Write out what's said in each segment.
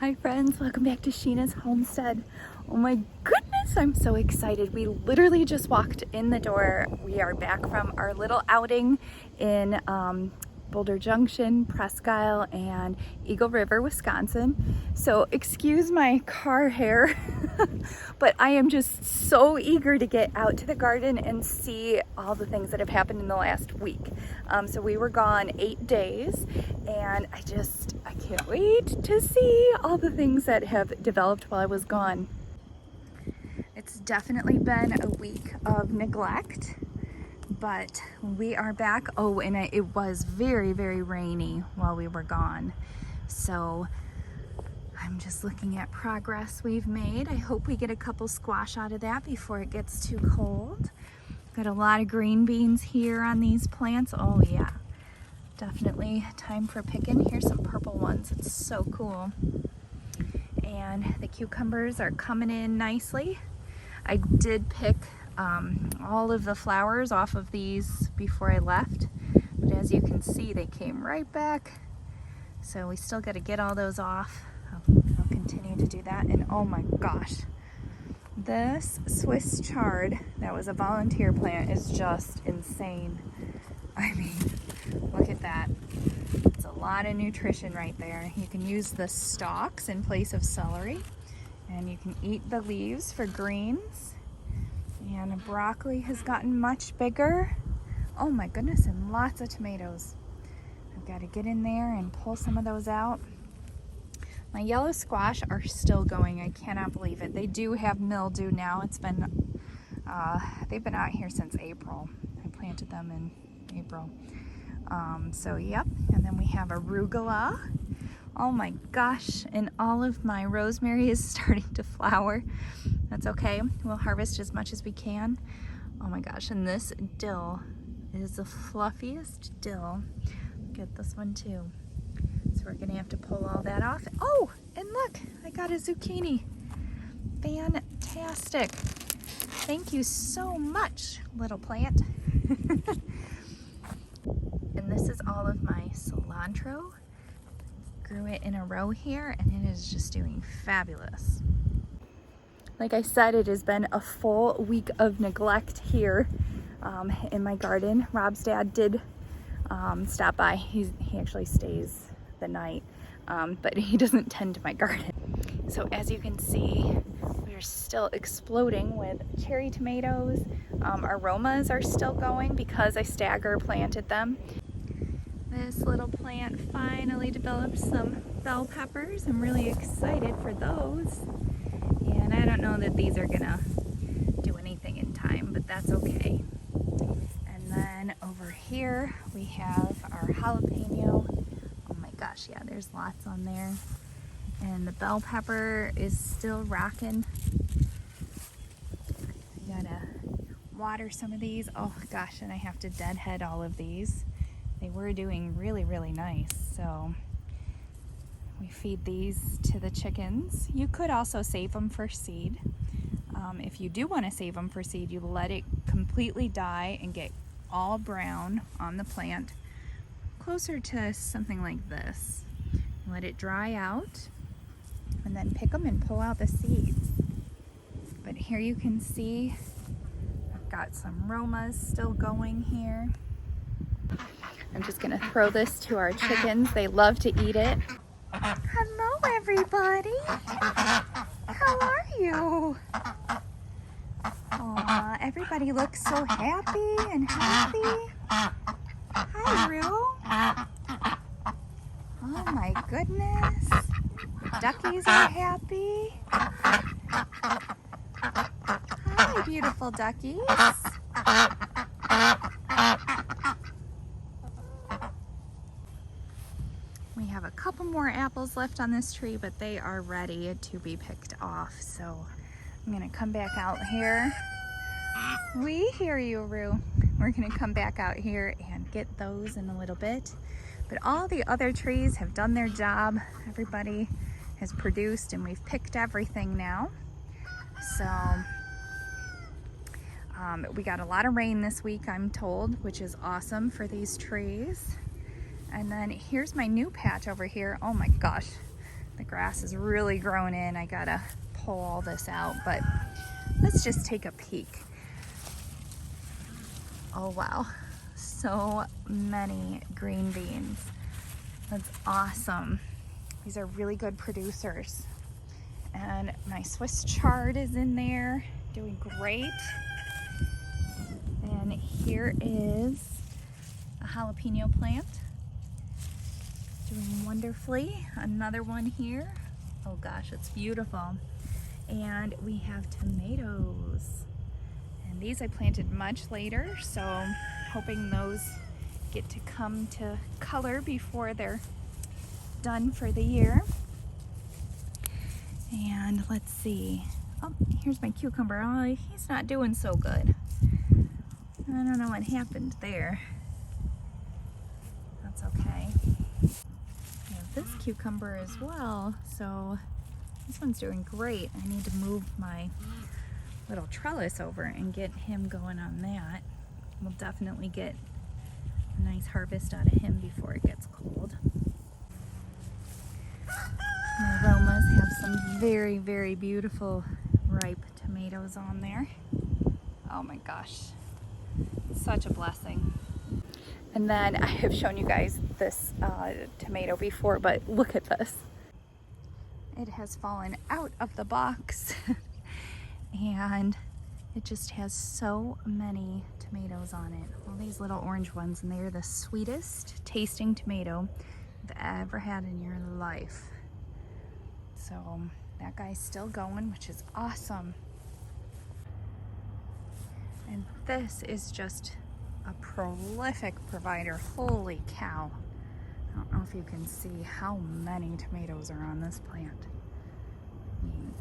Hi friends, welcome back to Sheena's Homestead. Oh my goodness, I'm so excited. We literally just walked in the door. We are back from our little outing in Boulder Junction, Presque Isle, and Eagle River, Wisconsin. So excuse my car hair, but I am just so eager to get out to the garden and see all the things that have happened in the last week. So we were gone 8 days, and I can't wait to see all the things that have developed while I was gone. It's definitely been a week of neglect, but we are back. Oh, and it was very, very rainy while we were gone. So I'm just looking at progress we've made. I hope we get a couple squash out of that before it gets too cold. Got a lot of green beans here on these plants. Oh yeah, definitely time for picking. Here's some purple ones. It's so cool. And the cucumbers are coming in nicely. I did pick all of the flowers off of these before I left, but as you can see, they came right back. So we still got to get all those off. I'll continue to do that. And oh my gosh, this Swiss chard that was a volunteer plant is just insane. I mean, look at that. It's a lot of nutrition right there. You can use the stalks in place of celery, and you can eat the leaves for greens. And broccoli has gotten much bigger. Oh my goodness, and lots of tomatoes. I've got to get in there and pull some of those out. My yellow squash are still going. I cannot believe it. They do have mildew now. It's been, they've been out here since April. I planted them in April. So yep, and then we have arugula. Oh my gosh, and all of my rosemary is starting to flower. That's okay, we'll harvest as much as we can. Oh my gosh, and this dill is the fluffiest dill. Get this one too. So we're gonna have to pull all that off. Oh, and look, I got a zucchini. Fantastic. Thank you so much, little plant. And this is all of my cilantro. Grew it in a row here, and it is just doing fabulous. Like I said, it has been a full week of neglect here in my garden. Rob's dad did stop by. He actually stays the night, but he doesn't tend to my garden. So as you can see, we're still exploding with cherry tomatoes. Aromas are still going because I stagger planted them. This little plant finally developed some bell peppers. I'm really excited for those. And I don't know that these are gonna do anything in time, but that's okay. And then over here we have our jalapeno. Oh my gosh, yeah, there's lots on there. And the bell pepper is still rocking. I gotta water some of these. Oh gosh, and I have to deadhead all of these. They were doing really, really nice. So we feed these to the chickens. You could also save them for seed. If you do want to save them for seed, you let it completely die and get all brown on the plant, closer to something like this. Let it dry out and then pick them and pull out the seeds. But here you can see I've got some Romas still going here. I'm just gonna throw this to our chickens. They love to eat it. Hello everybody. How are you? Aw, everybody looks so happy and healthy. Hi, Rue. Oh my goodness. The duckies are happy. Hi, beautiful duckies. We have a couple more apples left on this tree, but they are ready to be picked off. So I'm gonna come back out here. We hear you, Rue. We're gonna come back out here and get those in a little bit. But all the other trees have done their job. Everybody has produced, and we've picked everything now. So we got a lot of rain this week, I'm told, which is awesome for these trees. And then here's my new patch over here. Oh my gosh, The grass is really grown in. I gotta pull all this out, but let's just take a peek. Oh wow, so many green beans. That's awesome. These are really good producers. And my Swiss chard is in there, doing great. And here is a jalapeno plant, doing wonderfully. Another one here. Oh gosh, it's beautiful. And we have tomatoes. And these I planted much later, so hoping those get to come to color before they're done for the year. And let's see. Oh, here's my cucumber. Oh, he's not doing so good. I don't know what happened there. That's okay. I have this cucumber as well, so this one's doing great. I need to move my little trellis over and get him going on that. We'll definitely get a nice harvest out of him before it gets cold. My aromas have some very, very beautiful ripe tomatoes on there. Oh my gosh, such a blessing. And then I have shown you guys this tomato before, but look at this. It has fallen out of the box and it just has so many tomatoes on it. All these little orange ones, and they're the sweetest tasting tomato you've ever had in your life. So that guy's still going, which is awesome. And this is just a prolific provider. Holy cow. I don't know if you can see how many tomatoes are on this plant. I mean,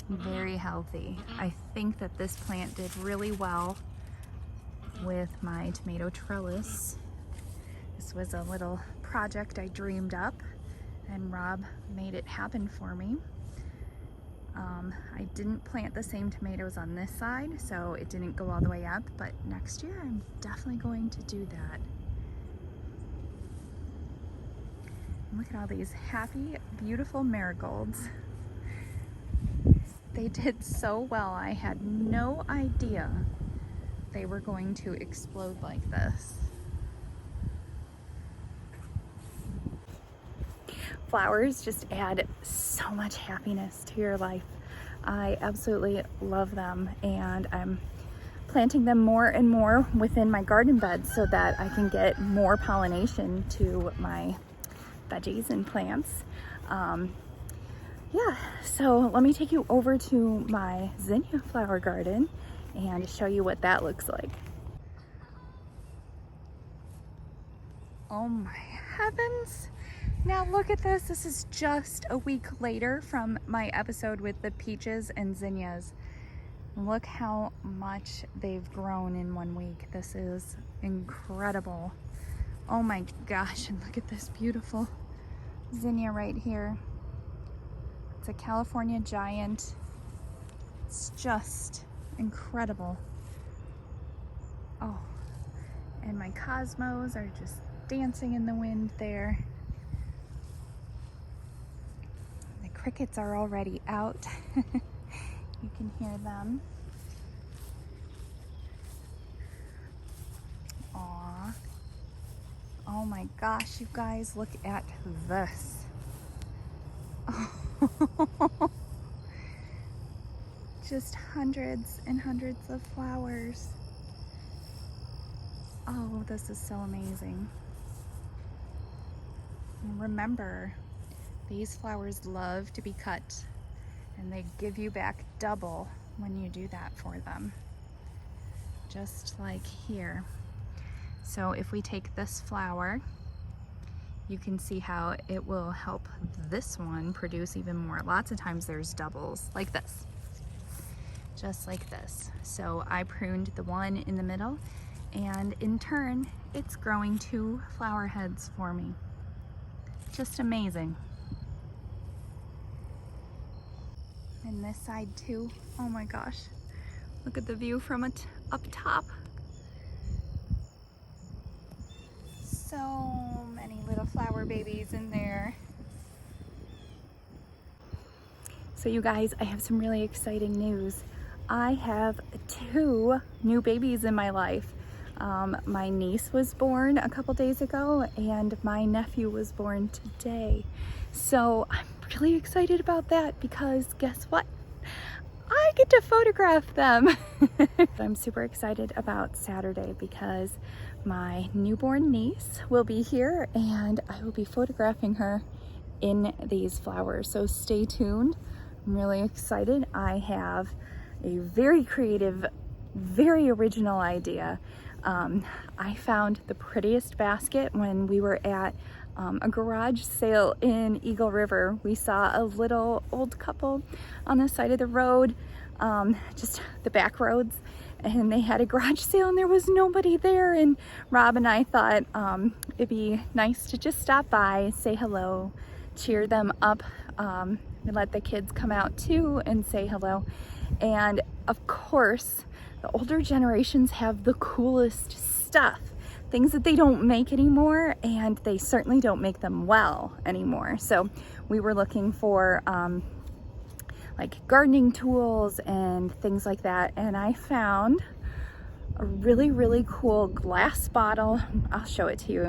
very healthy. I think that this plant did really well with my tomato trellis. This was a little project I dreamed up, and Rob made it happen for me. I didn't plant the same tomatoes on this side, so it didn't go all the way up, but next year I'm definitely going to do that. And look at all these happy, beautiful marigolds. They did so well. I had no idea they were going to explode like this. Flowers just add so much happiness to your life. I absolutely love them, and I'm planting them more and more within my garden bed so that I can get more pollination to my veggies and plants. Yeah, so let me take you over to my zinnia flower garden and show you what that looks like. Oh my heavens! Now look at this. This is just a week later from my episode with the peaches and zinnias. Look how much they've grown in 1 week. This is incredible. Oh my gosh, and look at this beautiful zinnia right here. It's a California Giant. It's just incredible. Oh, and my cosmos are just dancing in the wind there. The crickets are already out. You can hear them. Aw. Oh my gosh, you guys, look at this. Oh. Just hundreds and hundreds of flowers. Oh, this is so amazing. And remember, these flowers love to be cut, and they give you back double when you do that for them. Just like here. So if we take this flower, you can see how it will help this one produce even more. Lots of times there's doubles like this, just like this. So I pruned the one in the middle, and in turn, it's growing 2 flower heads for me. Just amazing. And this side too. Oh my gosh. Look at the view from it up top. So many little flower babies in there. So you guys, I have some really exciting news. I have 2 new babies in my life. My niece was born a couple days ago and my nephew was born today. So I'm really excited about that because guess what? I get to photograph them. I'm super excited about Saturday because my newborn niece will be here and I will be photographing her in these flowers. So stay tuned. I'm really excited. I have a very creative, very original idea. I found the prettiest basket when we were at a garage sale in Eagle River. We saw a little old couple on the side of the road, just the back roads, and they had a garage sale and there was nobody there. And Rob and I thought it'd be nice to just stop by, say hello, cheer them up, and let the kids come out too and say hello. And of course, the older generations have the coolest stuff, things that they don't make anymore, and they certainly don't make them well anymore. So we were looking for like gardening tools and things like that, and I found a really cool glass bottle. I'll show it to you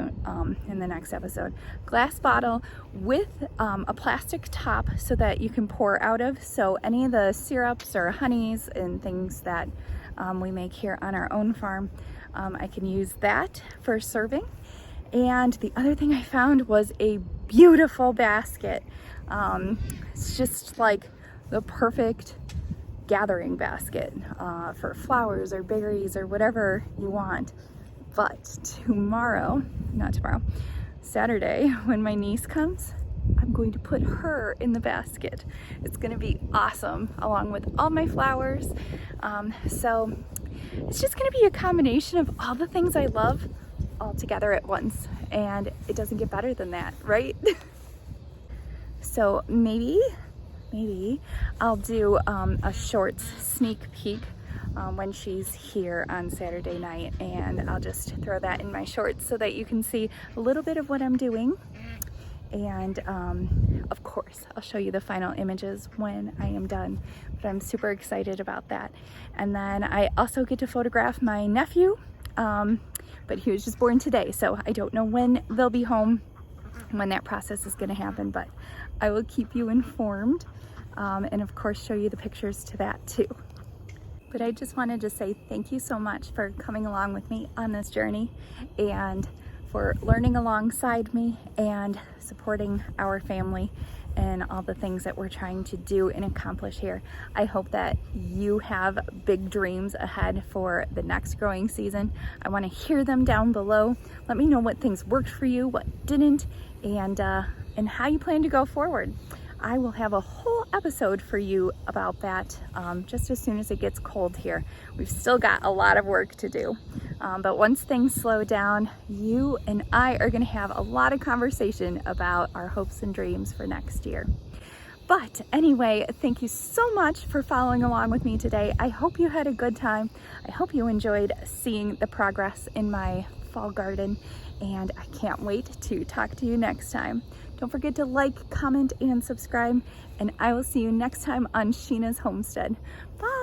in the next episode. Glass bottle with a plastic top so that you can pour out of. So any of the syrups or honeys and things that we make here on our own farm, I can use that for serving. And the other thing I found was a beautiful basket. It's just like the perfect gathering basket for flowers or berries or whatever you want. But Saturday, when my niece comes, I'm going to put her in the basket. It's gonna be awesome, along with all my flowers. So it's just gonna be a combination of all the things I love all together at once, and it doesn't get better than that, right? So maybe I'll do a short sneak peek when she's here on Saturday night, and I'll just throw that in my shorts so that you can see a little bit of what I'm doing. And of course, I'll show you the final images when I am done, but I'm super excited about that. And then I also get to photograph my nephew, but he was just born today, so I don't know when they'll be home, when that process is going to happen, but I will keep you informed, and of course show you the pictures to that too. But I just wanted to say thank you so much for coming along with me on this journey and for learning alongside me and supporting our family and all the things that we're trying to do and accomplish here. I hope that you have big dreams ahead for the next growing season. I want to hear them down below. Let me know what things worked for you, what didn't, and how you plan to go forward. I will have a whole episode for you about that just as soon as it gets cold here. We've still got a lot of work to do, but once things slow down, you and I are going to have a lot of conversation about our hopes and dreams for next year. But anyway, thank you so much for following along with me today. I hope you had a good time. I hope you enjoyed seeing the progress in my fall garden, and I can't wait to talk to you next time. Don't forget to like, comment, and subscribe, and I will see you next time on Sheena's Homestead. Bye!